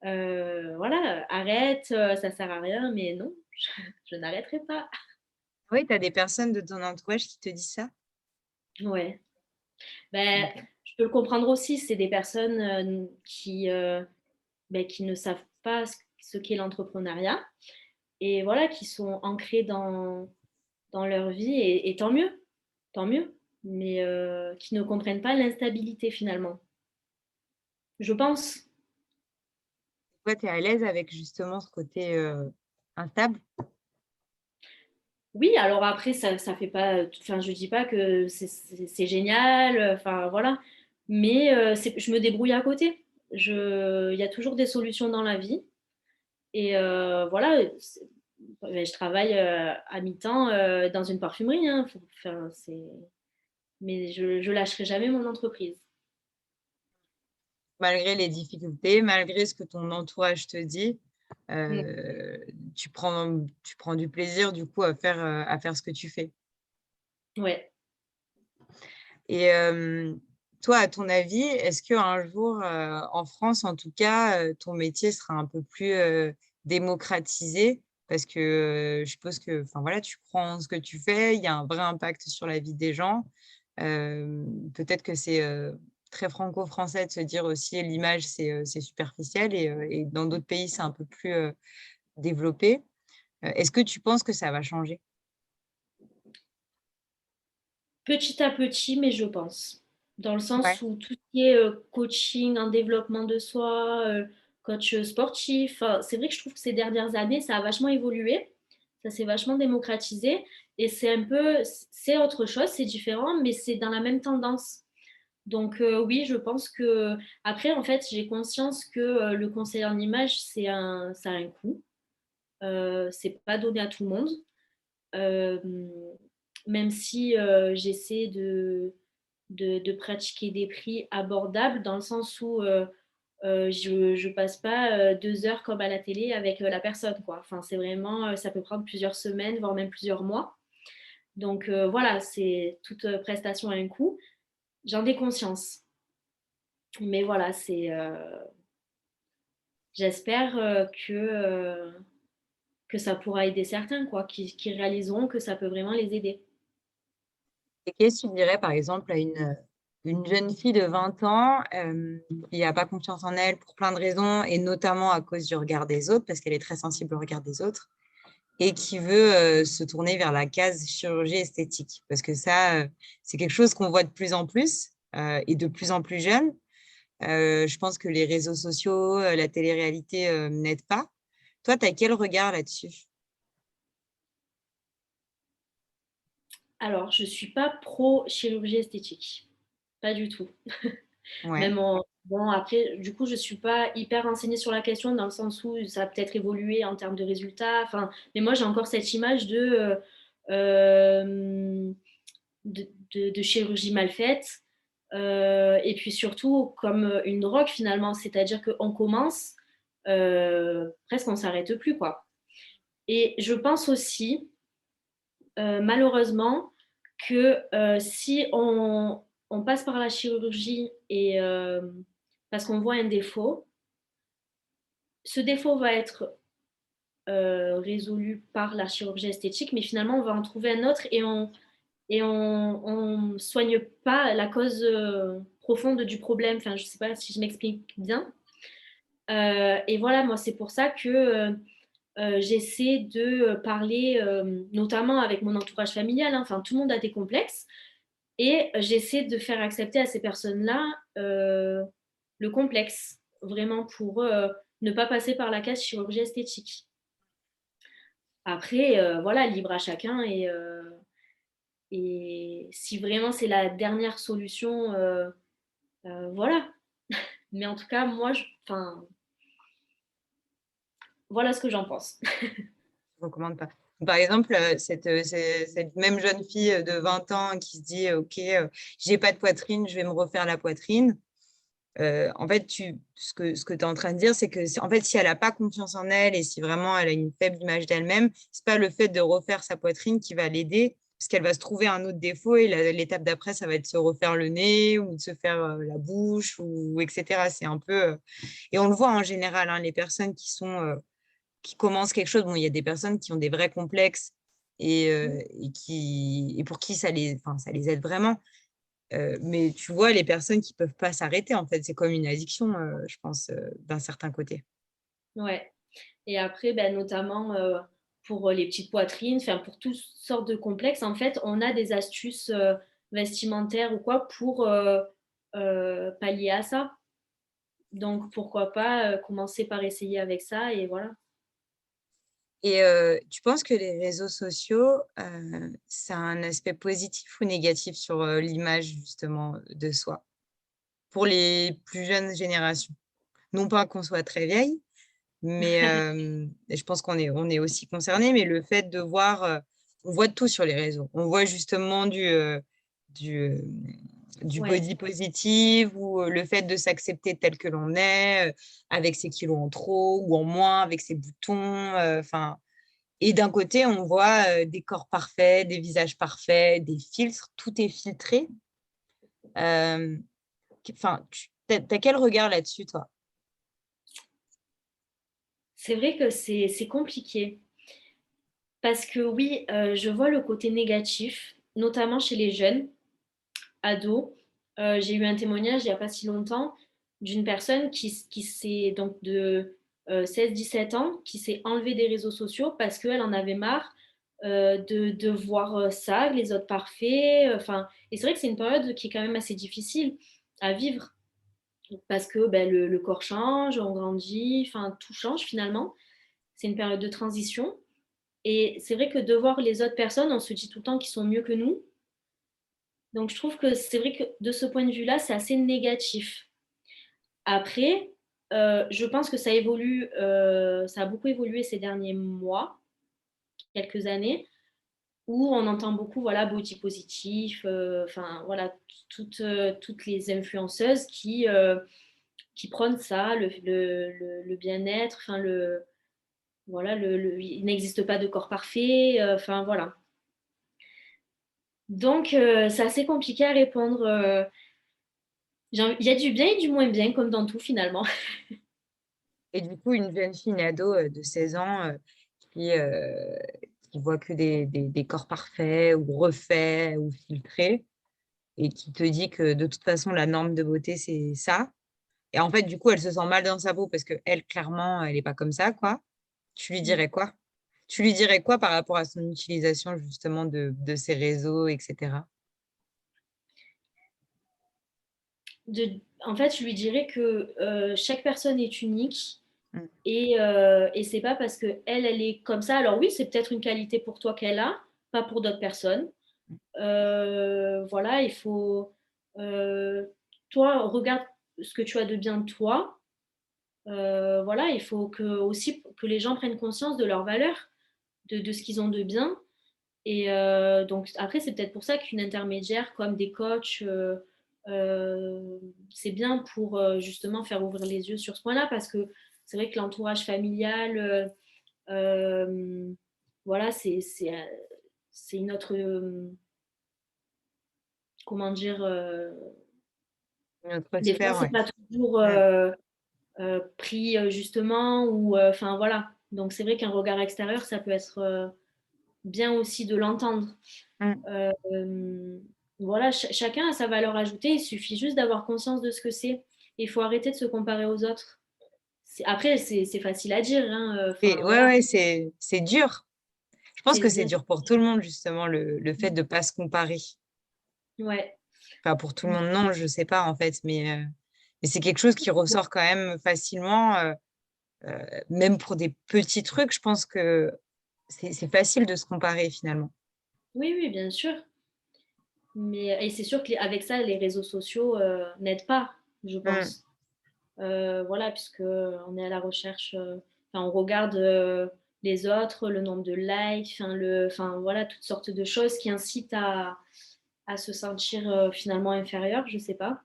voilà, arrête, ça sert à rien, mais non, je n'arrêterai pas. Oui, tu as des personnes de ton entourage qui te disent ça? Ouais. Ben, Ok. je peux le comprendre aussi, c'est des personnes qui ne savent pas ce qu'est l'entrepreneuriat et voilà, qui sont ancrées dans leur vie et tant mieux, mais qui ne comprennent pas l'instabilité finalement. Je pense. Toi, tu es à l'aise avec justement ce côté instable? Oui, alors après, ça fait pas, enfin, je dis pas que c'est génial, enfin voilà, mais je me débrouille à côté. Il y a toujours des solutions dans la vie. Et voilà, ben, je travaille à mi-temps dans une parfumerie, hein, enfin, mais je lâcherai jamais mon entreprise. Malgré les difficultés, malgré ce que ton entourage te dit, Mm. euh, tu prends du plaisir du coup à faire ce que tu fais. Ouais. Et toi, à ton avis, est-ce qu'un jour, en France en tout cas, ton métier sera un peu plus démocratisé? Parce que je suppose que enfin, voilà, tu prends ce que tu fais, il y a un vrai impact sur la vie des gens. Peut-être que c'est très franco-français de se dire aussi l'image, c'est superficiel et dans d'autres pays, c'est un peu plus développé. Est-ce que tu penses que ça va changer? Petit à petit, mais je pense. Dans le Ouais. sens où tout ce qui est coaching en développement de soi, coach sportif, c'est vrai que je trouve que ces dernières années, ça a vachement évolué, ça s'est vachement démocratisé et c'est autre chose, c'est différent, mais c'est dans la même tendance. Donc oui, je pense que après en fait, j'ai conscience que le conseil en image, ça a un coût. C'est pas donné à tout le monde. Euh, Même si j'essaie de pratiquer des prix abordables dans le sens où je passe pas 2 heures comme à la télé avec la personne, quoi. Enfin, c'est vraiment, ça peut prendre plusieurs semaines, voire même plusieurs mois. Donc voilà, c'est toute prestation a un coût. J'en ai conscience. Mais voilà, j'espère que ça pourra aider certains, quoi, qui réaliseront que ça peut vraiment les aider. Et qu'est-ce que tu dirais, par exemple, à une Une jeune fille de 20 ans qui n'a pas confiance en elle pour plein de raisons, et notamment à cause du regard des autres, parce qu'elle est très sensible au regard des autres, et qui veut se tourner vers la case chirurgie esthétique. Parce que ça, c'est quelque chose qu'on voit de plus en plus et de plus en plus jeune. Je pense que les réseaux sociaux, la télé-réalité n'aident pas. Toi, tu as quel regard là-dessus? Alors, je ne suis pas pro chirurgie esthétique, pas du tout. Ouais. Même bon, après, du coup, je ne suis pas hyper renseignée sur la question dans le sens où ça a peut-être évolué en termes de résultats. Enfin, mais moi, j'ai encore cette image euh, de chirurgie mal faite. Et puis surtout, comme une drogue finalement, c'est-à-dire qu'on commence, presque on ne s'arrête plus, quoi. Et je pense aussi, malheureusement, que si on passe par la chirurgie et parce qu'on voit un défaut, ce défaut va être résolu par la chirurgie esthétique, mais finalement on va en trouver un autre et on soigne pas la cause profonde du problème. Enfin, je sais pas si je m'explique bien. Et voilà, moi c'est pour ça que j'essaie de parler, notamment avec mon entourage familial. Hein. Enfin, tout le monde a des complexes. Et j'essaie de faire accepter à ces personnes-là le complexe, vraiment pour ne pas passer par la case chirurgie esthétique. Après, voilà, libre à chacun. Et si vraiment c'est la dernière solution, voilà. Mais en tout cas, moi, enfin, voilà ce que j'en pense. Je recommande pas. Par exemple, cette même jeune fille de 20 ans qui se dit, OK, j'ai pas de poitrine, je vais me refaire la poitrine. En fait, ce que tu es en train de dire, c'est que en fait, si elle n'a pas confiance en elle et si vraiment elle a une faible image d'elle-même, c'est pas le fait de refaire sa poitrine qui va l'aider, parce qu'elle va se trouver un autre défaut et l'étape d'après, ça va être de se refaire le nez ou de se faire la bouche ou etc. C'est un peu et on le voit en général, hein, les personnes qui commencent quelque chose. Bon, il y a des personnes qui ont des vrais complexes et pour qui enfin, ça les aide vraiment. Mais tu vois, les personnes qui peuvent pas s'arrêter, en fait, c'est comme une addiction, je pense, d'un certain côté. Ouais. Et après, ben, notamment pour les petites poitrines, enfin pour toutes sortes de complexes, en fait, on a des astuces vestimentaires ou quoi pour pallier à ça. Donc pourquoi pas commencer par essayer avec ça et voilà. Et tu penses que les réseaux sociaux, ça a un aspect positif ou négatif sur l'image, justement, de soi, pour les plus jeunes générations? Non pas qu'on soit très vieille, mais et je pense on est aussi concernés, mais le fait de voir, on voit tout sur les réseaux. On voit justement du, euh, du Ouais, body positive ou le fait de s'accepter tel que l'on est, avec ses kilos en trop ou en moins, avec ses boutons. Enfin, et d'un côté, on voit des corps parfaits, des visages parfaits, des filtres, tout est filtré. Euh, Enfin, t'as quel regard là-dessus, toi? c'est vrai que c'est compliqué parce que oui, je vois le côté négatif, notamment chez les jeunes ados. J'ai eu un témoignage il n'y a pas si longtemps d'une personne qui s'est donc de 16-17 ans, qui s'est enlevée des réseaux sociaux parce qu'elle en avait marre de voir ça, les autres parfaits. Enfin, et c'est vrai que c'est une période qui est quand même assez difficile à vivre parce que ben, le corps change, on grandit, enfin tout change finalement. C'est une période de transition. Et c'est vrai que de voir les autres personnes, on se dit tout le temps qu'ils sont mieux que nous. Donc je trouve que c'est vrai que de ce point de vue-là, c'est assez négatif. Après, je pense que ça évolue, ça a beaucoup évolué ces derniers mois, quelques années, où on entend beaucoup, voilà, body positif, enfin voilà, toutes les influenceuses qui prônent ça, le bien-être, enfin voilà, il n'existe pas de corps parfait, enfin voilà. Donc c'est assez compliqué à répondre. Il y a du bien et du moins bien, comme dans tout finalement. Et du coup, une jeune fille, une ado de 16 ans qui, qui voit que des corps parfaits ou refaits ou filtrés, et qui te dit que de toute façon, la norme de beauté, c'est ça. Et en fait, du coup, elle se sent mal dans sa peau parce que elle, clairement, elle n'est pas comme ça, quoi. Tu lui Mm. dirais quoi? Tu lui dirais quoi par rapport à son utilisation justement de ces réseaux, etc. En fait, je lui dirais que chaque personne est unique Mm. et c'est pas parce que elle est comme ça. Alors oui, c'est peut-être une qualité pour toi qu'elle a, pas pour d'autres personnes. Voilà, il faut. euh, Toi, regarde ce que tu as de bien de toi. Voilà, il faut que, aussi que les gens prennent conscience de leurs valeurs, de ce qu'ils ont de bien. Et donc, après, c'est peut-être pour ça qu'une intermédiaire comme des coachs, c'est bien pour justement faire ouvrir les yeux sur ce point-là, parce que c'est vrai que l'entourage familial, voilà, c'est une autre, comment dire, Une autre des fois, sphère, c'est ouais. pas toujours Mm. pris justement, ou enfin voilà. Donc, c'est vrai qu'un regard extérieur, ça peut être bien aussi de l'entendre. Mm. Euh, voilà, chacun a sa valeur ajoutée, il suffit juste d'avoir conscience de ce que c'est. Il faut arrêter de se comparer aux autres. Après, c'est facile à dire, hein, Et enfin ouais, voilà, ouais, c'est dur. Je pense c'est que c'est bien sûr. dur pour tout le monde, justement, le fait de ne pas se comparer. Ouais, Enfin, pour tout le monde, non, je sais pas, en fait, mais c'est quelque chose qui ressort quand même facilement, même pour des petits trucs, je pense que c'est facile de se comparer, finalement. oui, oui, bien sûr. Mais et c'est sûr qu'avec ça, les réseaux sociaux n'aident pas, je Mm. pense. Voilà, puisque on est à la recherche, enfin, on regarde les autres, le nombre de likes, enfin voilà, toutes sortes de choses qui incitent à se sentir finalement inférieur, je sais pas.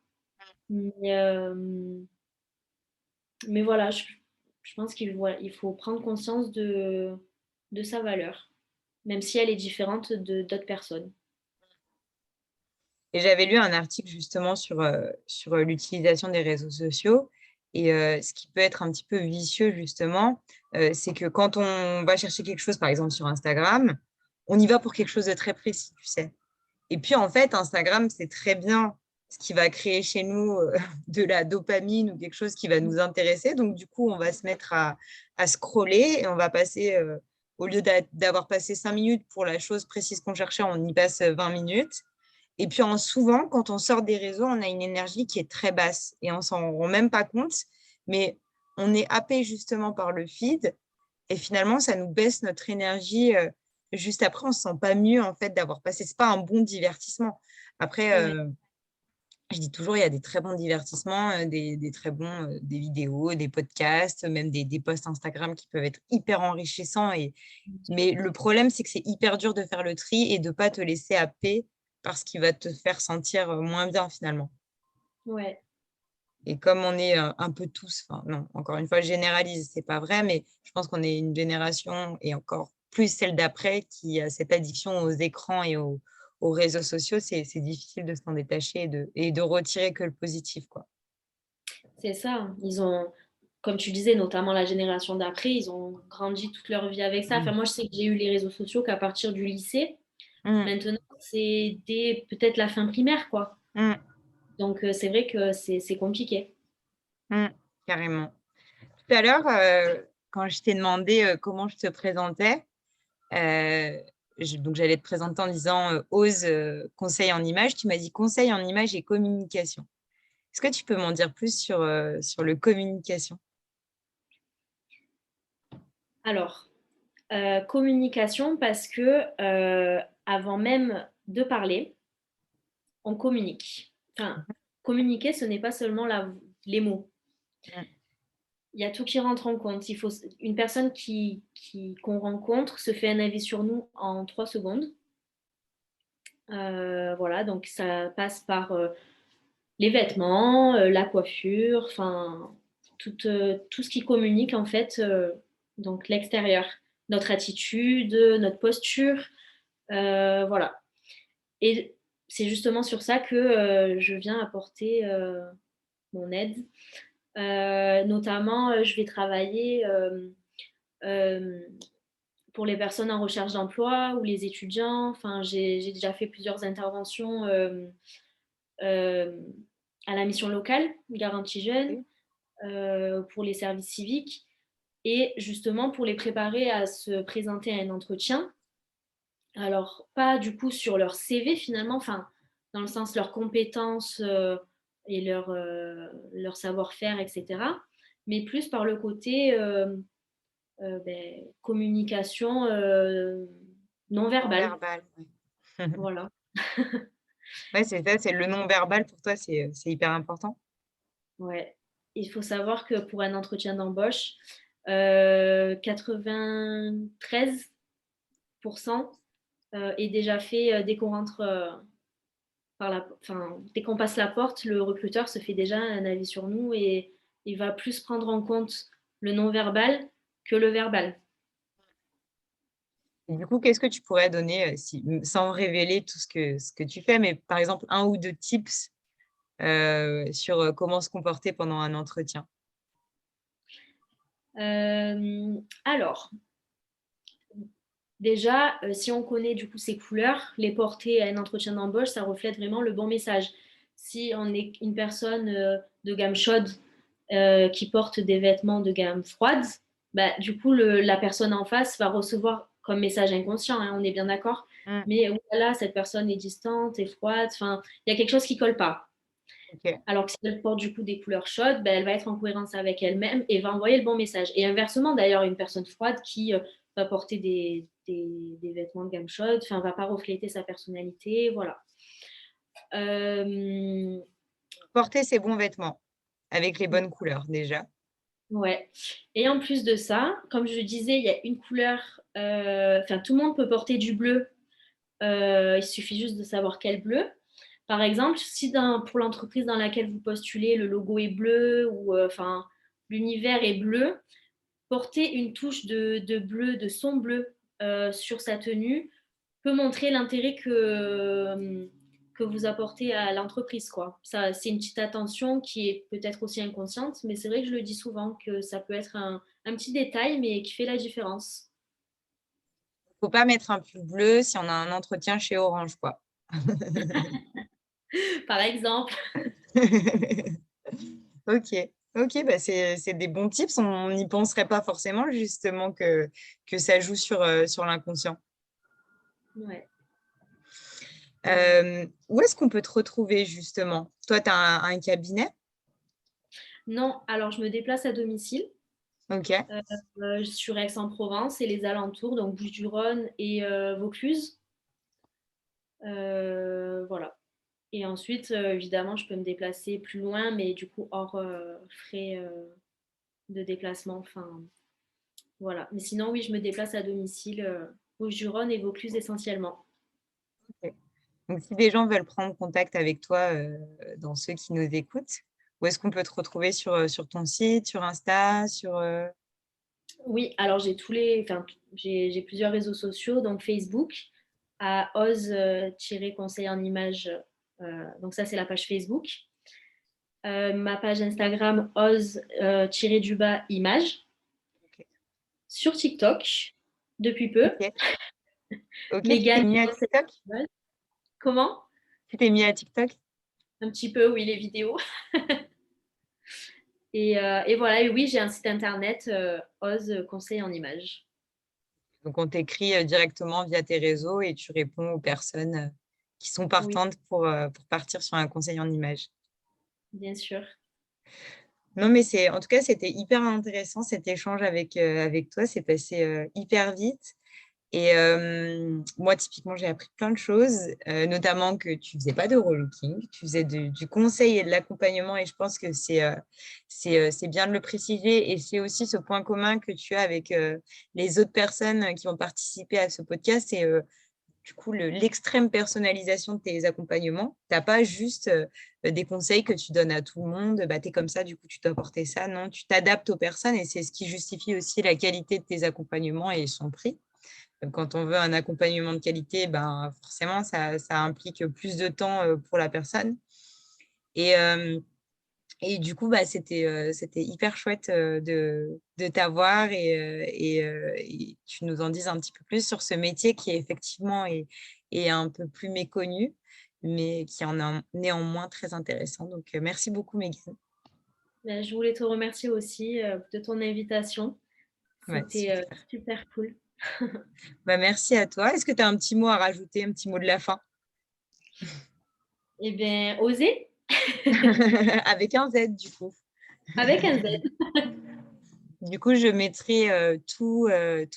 Mais voilà, je pense il faut prendre conscience de sa valeur, même si elle est différente de d'autres personnes. Et j'avais lu un article justement sur l'utilisation des réseaux sociaux. Et ce qui peut être un petit peu vicieux, justement, c'est que quand on va chercher quelque chose, par exemple sur Instagram, on y va pour quelque chose de très précis, tu sais. Et puis, en fait, Instagram, c'est très bien ce qui va créer chez nous de la dopamine ou quelque chose qui va nous intéresser. Donc, du coup, on va se mettre à scroller et on va passer, au lieu d'avoir passé 5 minutes pour la chose précise qu'on cherchait, on y passe 20 minutes. Et puis, souvent, quand on sort des réseaux, on a une énergie qui est très basse et on s'en rend même pas compte. Mais on est happé justement par le feed et finalement, ça nous baisse notre énergie. Juste après, on ne se sent pas mieux en fait d'avoir passé. C'est pas un bon divertissement. Après, Ouais, je dis toujours, il y a des très bons divertissements, des très bons, des vidéos, des podcasts, même des posts Instagram qui peuvent être hyper enrichissants. Mais le problème, c'est que c'est hyper dur de faire le tri et de ne pas te laisser happer par ce qui va te faire sentir moins bien finalement. ouais, Et comme on est un peu tous, enfin non, encore une fois, je généralise, c'est pas vrai, mais je pense qu'on est une génération, et encore plus celle d'après, qui a cette addiction aux écrans et aux réseaux sociaux, c'est difficile de s'en détacher et de retirer que le positif, quoi. c'est ça. Ils ont, comme tu disais, notamment la génération d'après, ils ont grandi toute leur vie avec ça. Enfin, Mm. moi, je sais que j'ai eu les réseaux sociaux qu'à partir du lycée. Mm. Maintenant, c'est dès peut-être la fin primaire, quoi. Mm. Donc, c'est vrai que c'est compliqué. Mm. Carrément. Tout à l'heure, quand je t'ai demandé comment je te présentais, euh, donc j'allais te présenter en disant ose conseil en image, tu m'as dit conseil en image et communication. Est-ce que tu peux m'en dire plus sur le communication? Alors, communication, parce que avant même de parler, on communique. Enfin, communiquer, ce n'est pas seulement les mots. Mm. Il y a tout qui rentre en compte. Une personne qu'on rencontre se fait un avis sur nous en 3 secondes. Voilà, donc ça passe par les vêtements, la coiffure, enfin tout ce qui communique en fait, donc l'extérieur, notre attitude, notre posture, voilà. Et c'est justement sur ça que je viens apporter mon aide. Notamment, je vais travailler euh, pour les personnes en recherche d'emploi ou les étudiants. Enfin, j'ai déjà fait plusieurs interventions à la mission locale, Garantie Jeunes, Oui. pour les services civiques et justement pour les préparer à se présenter à un entretien. Alors, pas du coup sur leur CV finalement, enfin, dans le sens leurs compétences et leur savoir-faire, etc. Mais plus par le côté communication non verbale. Non-verbal. Ouais. Voilà. Ouais, c'est ça, c'est le non-verbal pour toi, c'est hyper important. Ouais. Il faut savoir que pour un entretien d'embauche, 93% est déjà fait dès qu'on rentre dès qu'on passe la porte, le recruteur se fait déjà un avis sur nous et il va plus prendre en compte le non-verbal que le verbal. Et du coup, qu'est-ce que tu pourrais donner, sans révéler tout ce que tu fais, mais par exemple, un ou deux tips sur comment se comporter pendant un entretien? Alors, déjà, si on connaît du coup ces couleurs, les porter à un entretien d'embauche, ça reflète vraiment le bon message. Si on est une personne de gamme chaude qui porte des vêtements de gamme froide, bah, du coup, la personne en face va recevoir comme message inconscient, hein, on est bien d'accord. Mm, Mais voilà, cette personne est distante, est froide, enfin, il y a quelque chose qui colle pas. ok. Alors que si elle porte du coup des couleurs chaudes, ben, elle va être en cohérence avec elle-même et va envoyer le bon message. Et inversement, d'ailleurs, une personne froide qui va porter des vêtements de gamme chaude, enfin, va pas refléter sa personnalité, voilà. Euh, Porter ses bons vêtements avec les bonnes couleurs déjà. ouais. Et en plus de ça, comme je disais, il y a une couleur, enfin, tout le monde peut porter du bleu. Il suffit juste de savoir quel bleu. Par exemple, si pour l'entreprise dans laquelle vous postulez, le logo est bleu ou enfin l'univers est bleu, porter une touche de bleu, de son bleu sur sa tenue peut montrer l'intérêt que vous apportez à l'entreprise, quoi. Ça, c'est une petite attention qui est peut-être aussi inconsciente, mais c'est vrai que je le dis souvent que ça peut être un petit détail, mais qui fait la différence. Faut pas mettre un pull bleu si on a un entretien chez Orange, quoi. Par exemple. Ok, ok, bah c'est des bons tips. On n'y penserait pas forcément, justement, que ça joue sur l'inconscient. Ouais. Où est-ce qu'on peut te retrouver, justement? Toi, tu as un cabinet? Non, alors je me déplace à domicile Ok, sur Aix-en-Provence et les alentours, donc Bouches-du-Rhône et Vaucluse. Voilà. Et ensuite, évidemment, je peux me déplacer plus loin, mais du coup, hors frais de déplacement. Enfin, voilà. Mais sinon, oui, je me déplace à domicile, Bouches-du-Rhône et Vaucluse essentiellement. ok. Donc, si des gens veulent prendre contact avec toi, dans ceux qui nous écoutent, où est-ce qu'on peut te retrouver sur ton site, sur Insta, Oui, alors enfin, j'ai plusieurs réseaux sociaux, donc Facebook à ose-conseil en image. Donc ça, c'est la page Facebook. Ma page Instagram ose-du-bas image. Ok, Sur TikTok, depuis peu. ok, ok, tu t'es Mégane mis à conseil TikTok? en image. Comment? Tu t'es mis à TikTok? Un petit peu, oui, les vidéos. Et voilà, et oui, j'ai un site internet, ose conseil en image. Donc, on t'écrit directement via tes réseaux et tu réponds aux personnes qui sont Oui, partantes pour partir sur un conseil en images. bien sûr. Non, mais en tout cas, c'était hyper intéressant cet échange avec toi. C'est passé hyper vite. Et moi, typiquement, j'ai appris plein de choses, notamment que tu faisais pas de relooking, tu faisais du conseil et de l'accompagnement. Et je pense que c'est bien de le préciser. Et c'est aussi ce point commun que tu as avec les autres personnes qui ont participé à ce podcast. C'est du coup l'extrême personnalisation de tes accompagnements. Tu n'as pas juste des conseils que tu donnes à tout le monde. Bah, tu es comme ça, du coup, tu dois porter ça. Non, tu t'adaptes aux personnes et c'est ce qui justifie aussi la qualité de tes accompagnements et son prix. Quand on veut un accompagnement de qualité, ben, forcément, ça implique plus de temps pour la personne. Et, euh, et du coup, bah, c'était hyper chouette de t'avoir et tu nous en dises un petit peu plus sur ce métier qui effectivement est un peu plus méconnu. mais qui en est néanmoins très intéressant. Donc, merci beaucoup, Mégane. Ben, je voulais te remercier aussi de ton invitation. Ouais, C'était super. super cool. Bah, merci à toi. Est-ce que tu as un petit mot à rajouter, un petit mot de la fin? Eh bien, oser Avec un Z, du coup. avec un Z. Du coup, je mettrai tous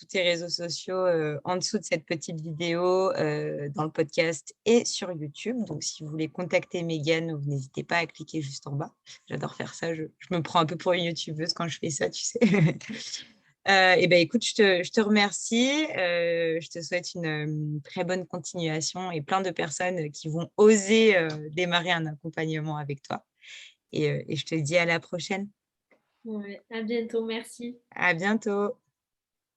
tes réseaux sociaux en dessous de cette petite vidéo, dans le podcast et sur YouTube. Donc, si vous voulez contacter Mégane, vous n'hésitez pas à cliquer juste en bas. J'adore faire ça. Je me prends un peu pour une youtubeuse quand je fais ça, tu sais. Et ben, écoute, je te remercie. Je te souhaite une très bonne continuation et plein de personnes qui vont oser démarrer un accompagnement avec toi. Et je te dis à la prochaine. Ouais, à bientôt, merci. À bientôt.